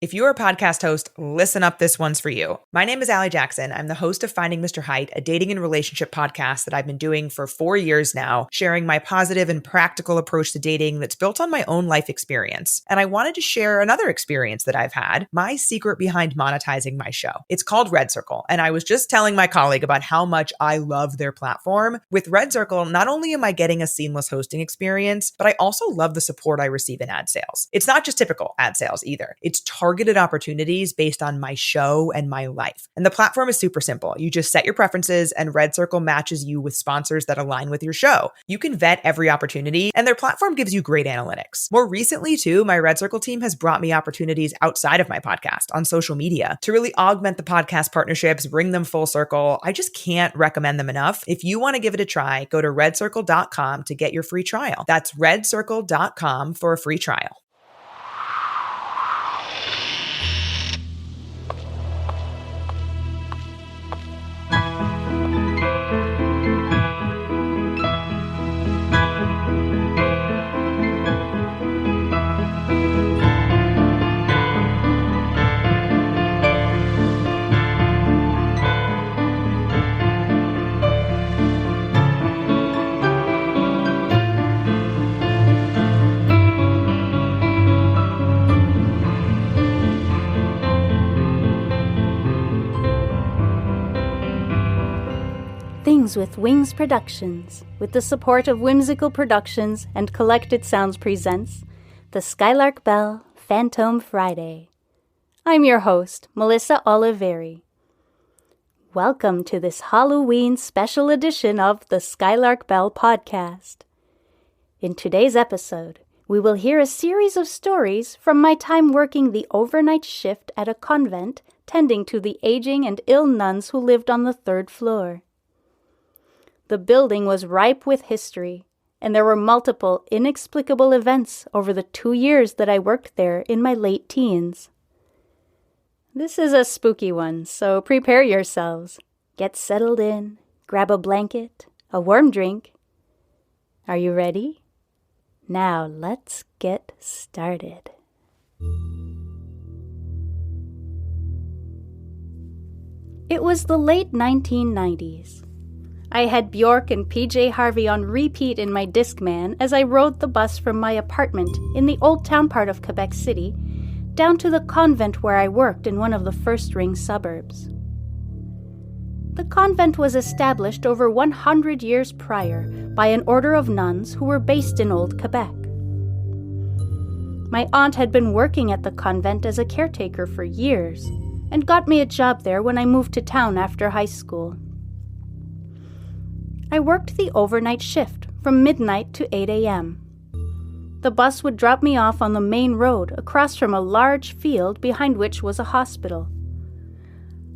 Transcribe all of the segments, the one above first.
If you're a podcast host, listen up, this one's for you. My name is Allie Jackson. I'm the host of Finding Mr. Height, a dating and relationship podcast that I've been doing for 4 years now, sharing my positive and practical approach to dating that's built on my own life experience. And I wanted to share another experience that I've had, my secret behind monetizing my show. It's called Red Circle, and I was just telling my colleague about how much I love their platform. With Red Circle, not only am I getting a seamless hosting experience, but I also love the support I receive in ad sales. It's not just typical ad sales either. It's targeted opportunities based on my show and my life. And the platform is super simple. You just set your preferences and Red Circle matches you with sponsors that align with your show. You can vet every opportunity and their platform gives you great analytics. More recently too, my Red Circle team has brought me opportunities outside of my podcast on social media to really augment the podcast partnerships, bring them full circle. I just can't recommend them enough. If you want to give it a try, go to redcircle.com to get your free trial. That's redcircle.com for a free trial. Things with Wings Productions, with the support of Whimsical Productions and Collected Sounds presents the Skylark Bell Fantome Friday. I'm your host, Melissa Oliveri. Welcome to this Halloween special edition of the Skylark Bell podcast. In today's episode, we will hear a series of stories from my time working the overnight shift at a convent tending to the aging and ill nuns who lived on the 3rd floor. The building was ripe with history, and there were multiple inexplicable events over the 2 years that I worked there in my late teens. This is a spooky one, so prepare yourselves. Get settled in, grab a blanket, a warm drink. Are you ready? Now let's get started. It was the late 1990s. I had Bjork and PJ Harvey on repeat in my Discman as I rode the bus from my apartment in the old town part of Quebec City down to the convent where I worked in one of the first-ring suburbs. The convent was established over 100 years prior by an order of nuns who were based in Old Quebec. My aunt had been working at the convent as a caretaker for years and got me a job there when I moved to town after high school. I worked the overnight shift from midnight to 8 a.m. The bus would drop me off on the main road across from a large field behind which was a hospital.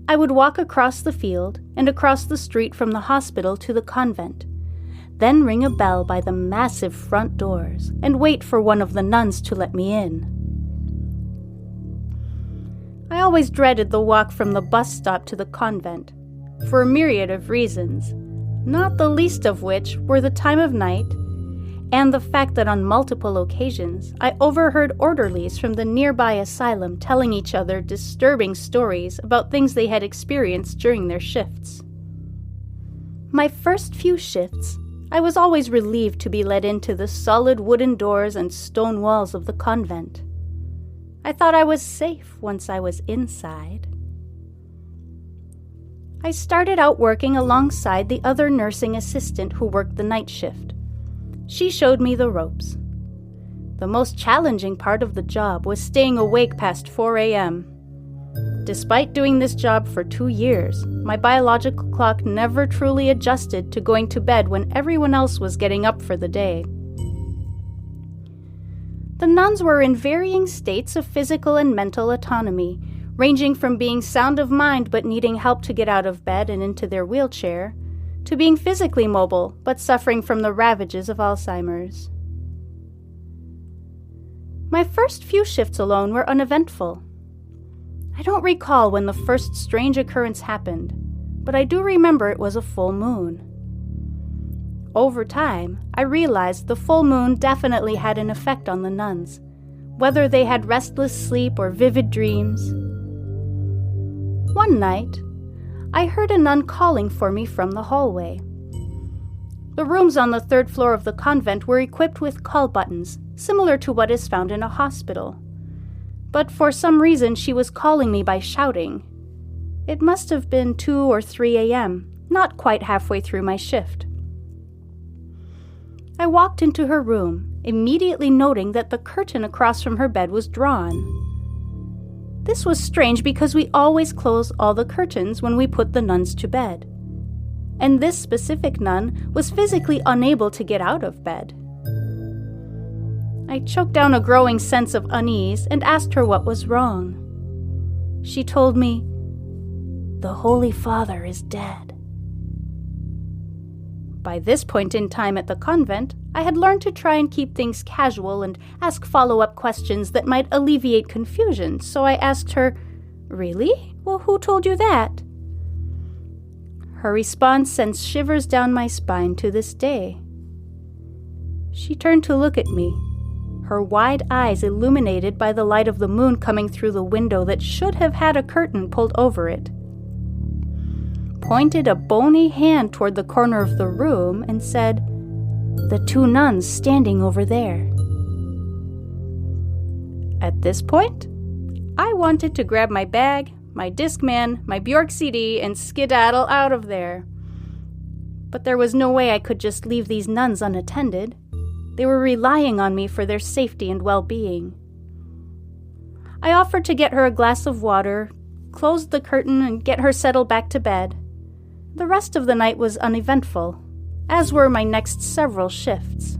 I would walk across the field and across the street from the hospital to the convent, then ring a bell by the massive front doors and wait for one of the nuns to let me in. I always dreaded the walk from the bus stop to the convent, for a myriad of reasons, not the least of which were the time of night and the fact that on multiple occasions I overheard orderlies from the nearby asylum telling each other disturbing stories about things they had experienced during their shifts. My first few shifts, I was always relieved to be let into the solid wooden doors and stone walls of the convent. I thought I was safe once I was inside. I started out working alongside the other nursing assistant who worked the night shift. She showed me the ropes. The most challenging part of the job was staying awake past 4 a.m. Despite doing this job for 2 years, my biological clock never truly adjusted to going to bed when everyone else was getting up for the day. The nuns were in varying states of physical and mental autonomy, ranging from being sound of mind but needing help to get out of bed and into their wheelchair, to being physically mobile but suffering from the ravages of Alzheimer's. My first few shifts alone were uneventful. I don't recall when the first strange occurrence happened, but I do remember it was a full moon. Over time, I realized the full moon definitely had an effect on the nuns, whether they had restless sleep or vivid dreams. One night, I heard a nun calling for me from the hallway. The rooms on the 3rd floor of the convent were equipped with call buttons, similar to what is found in a hospital. But for some reason, she was calling me by shouting. It must have been 2 or 3 a.m., not quite halfway through my shift. I walked into her room, immediately noting that the curtain across from her bed was drawn. This was strange because we always close all the curtains when we put the nuns to bed. And this specific nun was physically unable to get out of bed. I choked down a growing sense of unease and asked her what was wrong. She told me, "The Holy Father is dead." By this point in time at the convent, I had learned to try and keep things casual and ask follow-up questions that might alleviate confusion, so I asked her, "Really? Well, who told you that?" Her response sends shivers down my spine to this day. She turned to look at me, her wide eyes illuminated by the light of the moon coming through the window that should have had a curtain pulled over it, pointed a bony hand toward the corner of the room, and said, "The 2 nuns standing over there." At this point, I wanted to grab my bag, my Discman, my Bjork CD, and skedaddle out of there. But there was no way I could just leave these nuns unattended. They were relying on me for their safety and well-being. I offered to get her a glass of water, closed the curtain, and get her settled back to bed. The rest of the night was uneventful, as were my next several shifts.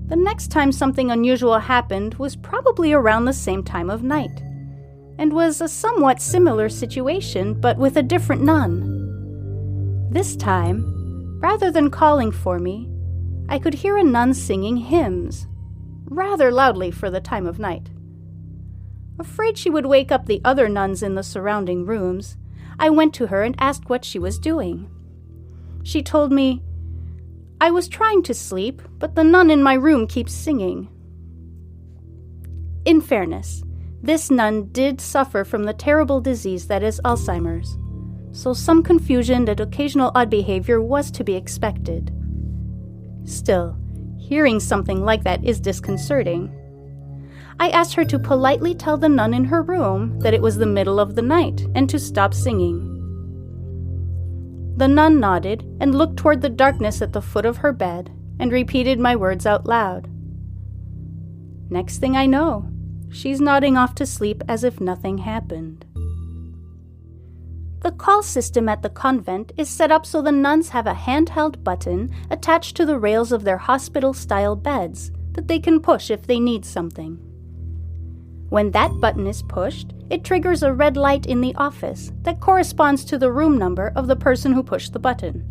The next time something unusual happened was probably around the same time of night, and was a somewhat similar situation, but with a different nun. This time, rather than calling for me, I could hear a nun singing hymns, rather loudly for the time of night. Afraid she would wake up the other nuns in the surrounding rooms, I went to her and asked what she was doing. She told me, "I was trying to sleep, but the nun in my room keeps singing." In fairness, this nun did suffer from the terrible disease that is Alzheimer's, so some confusion and occasional odd behavior was to be expected. Still, hearing something like that is disconcerting. I asked her to politely tell the nun in her room that it was the middle of the night and to stop singing. The nun nodded and looked toward the darkness at the foot of her bed and repeated my words out loud. Next thing I know, she's nodding off to sleep as if nothing happened. The call system at the convent is set up so the nuns have a handheld button attached to the rails of their hospital-style beds that they can push if they need something. When that button is pushed, it triggers a red light in the office that corresponds to the room number of the person who pushed the button.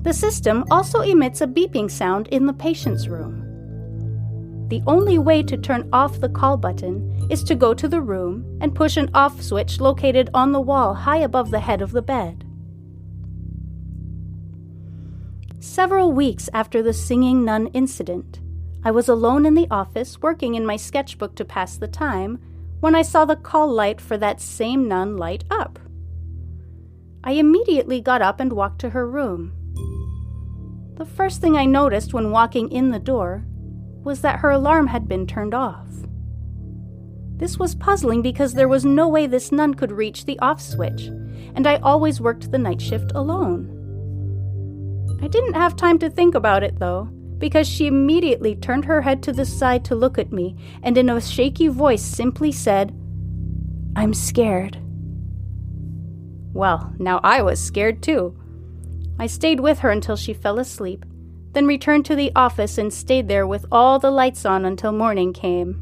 The system also emits a beeping sound in the patient's room. The only way to turn off the call button is to go to the room and push an off switch located on the wall high above the head of the bed. Several weeks after the singing nun incident, I was alone in the office working in my sketchbook to pass the time when I saw the call light for that same nun light up. I immediately got up and walked to her room. The first thing I noticed when walking in the door was that her alarm had been turned off. This was puzzling because there was no way this nun could reach the off switch, and I always worked the night shift alone. I didn't have time to think about it, though, because she immediately turned her head to the side to look at me and in a shaky voice simply said, "I'm scared." Well, now I was scared too. I stayed with her until she fell asleep, then returned to the office and stayed there with all the lights on until morning came.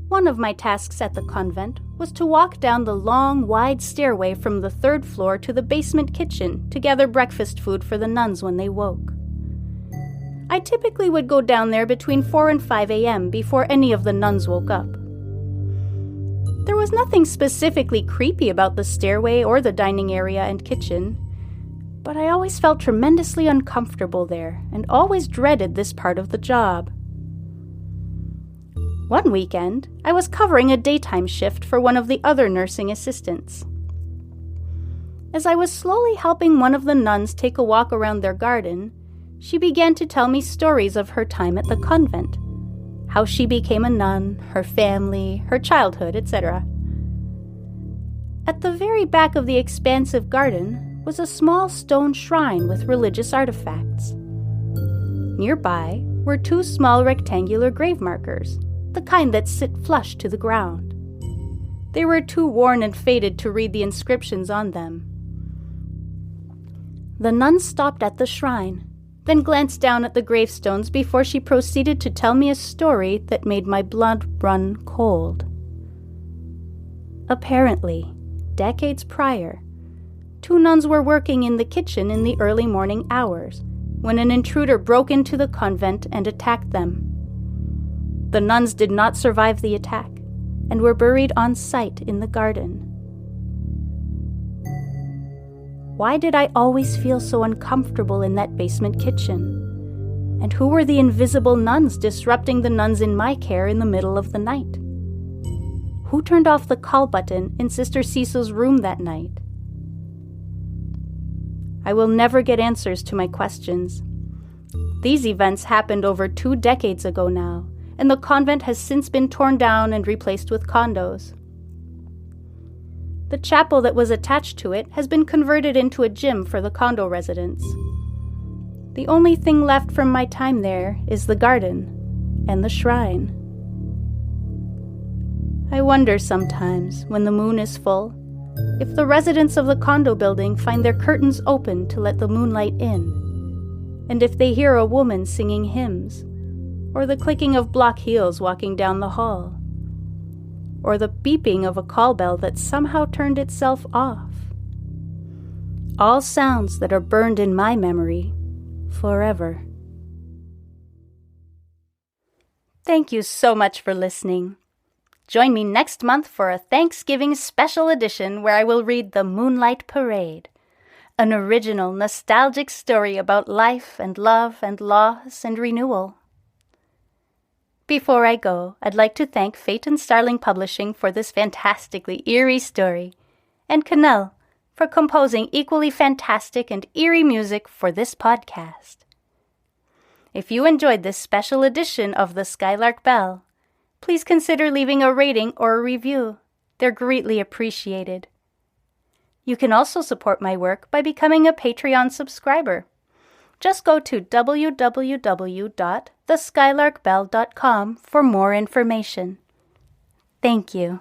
One of my tasks at the convent was to walk down the long, wide stairway from the 3rd floor to the basement kitchen to gather breakfast food for the nuns when they woke. I typically would go down there between 4 and 5 a.m. before any of the nuns woke up. There was nothing specifically creepy about the stairway or the dining area and kitchen. But I always felt tremendously uncomfortable there and always dreaded this part of the job. One weekend, I was covering a daytime shift for one of the other nursing assistants. As I was slowly helping one of the nuns take a walk around their garden, she began to tell me stories of her time at the convent, how she became a nun, her family, her childhood, etc. At the very back of the expansive garden was a small stone shrine with religious artifacts. Nearby were 2 small rectangular grave markers, the kind that sit flush to the ground. They were too worn and faded to read the inscriptions on them. The nun stopped at the shrine, then glanced down at the gravestones before she proceeded to tell me a story that made my blood run cold. Apparently, decades prior, 2 nuns were working in the kitchen in the early morning hours when an intruder broke into the convent and attacked them. The nuns did not survive the attack and were buried on site in the garden. Why did I always feel so uncomfortable in that basement kitchen? And who were the invisible nuns disrupting the nuns in my care in the middle of the night? Who turned off the call button in Sister Cecil's room that night? I will never get answers to my questions. These events happened over 2 decades ago now, and the convent has since been torn down and replaced with condos. The chapel that was attached to it has been converted into a gym for the condo residents. The only thing left from my time there is the garden and the shrine. I wonder sometimes, when the moon is full, if the residents of the condo building find their curtains open to let the moonlight in, and if they hear a woman singing hymns, or the clicking of block heels walking down the hall, or the beeping of a call bell that somehow turned itself off. All sounds that are burned in my memory forever. Thank you so much for listening. Join me next month for a Thanksgiving special edition where I will read The Moonlight Parade, an original, nostalgic story about life and love and loss and renewal. Before I go, I'd like to thank Fate and Starling Publishing for this fantastically eerie story, and Cannell for composing equally fantastic and eerie music for this podcast. If you enjoyed this special edition of the Skylark Bell, please consider leaving a rating or a review. They're greatly appreciated. You can also support my work by becoming a Patreon subscriber. Just go to www.theskylarkbell.com for more information. Thank you.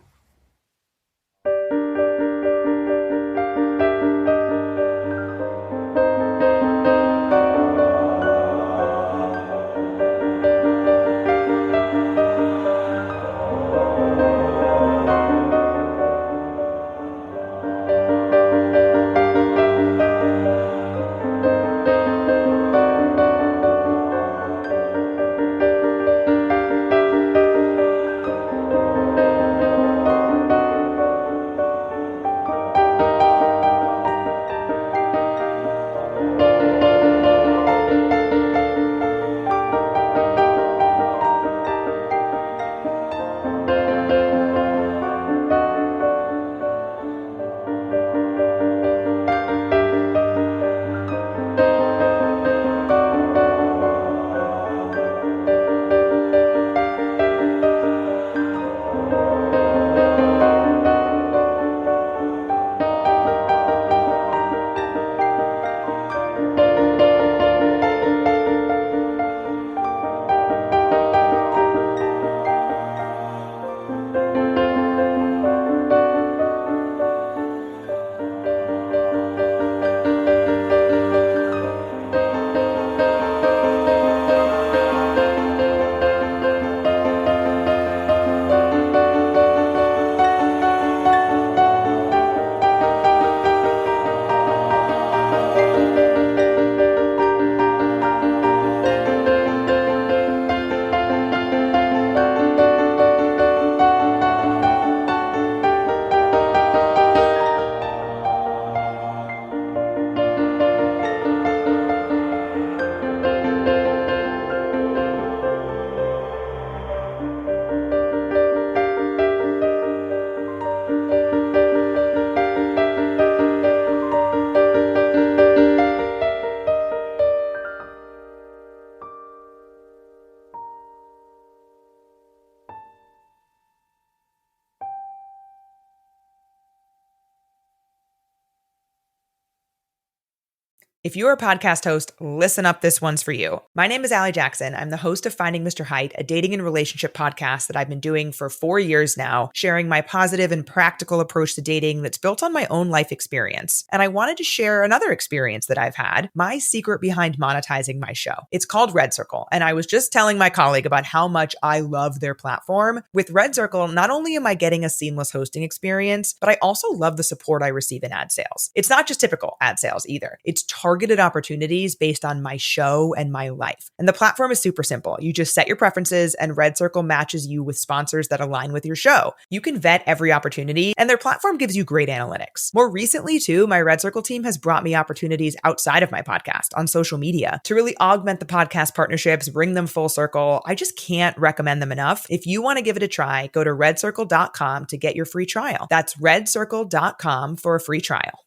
If you're a podcast host, listen up, this one's for you. My name is Allie Jackson. I'm the host of Finding Mr. Height, a dating and relationship podcast that I've been doing for 4 years now, sharing my positive and practical approach to dating that's built on my own life experience. And I wanted to share another experience that I've had, my secret behind monetizing my show. It's called Red Circle, and I was just telling my colleague about how much I love their platform. With Red Circle, not only am I getting a seamless hosting experience, but I also love the support I receive in ad sales. It's not just typical ad sales either. It's targeted opportunities based on my show and my life. And the platform is super simple. You just set your preferences and Red Circle matches you with sponsors that align with your show. You can vet every opportunity and their platform gives you great analytics. More recently too, my Red Circle team has brought me opportunities outside of my podcast on social media to really augment the podcast partnerships, bring them full circle. I just can't recommend them enough. If you want to give it a try, go to redcircle.com to get your free trial. That's redcircle.com for a free trial.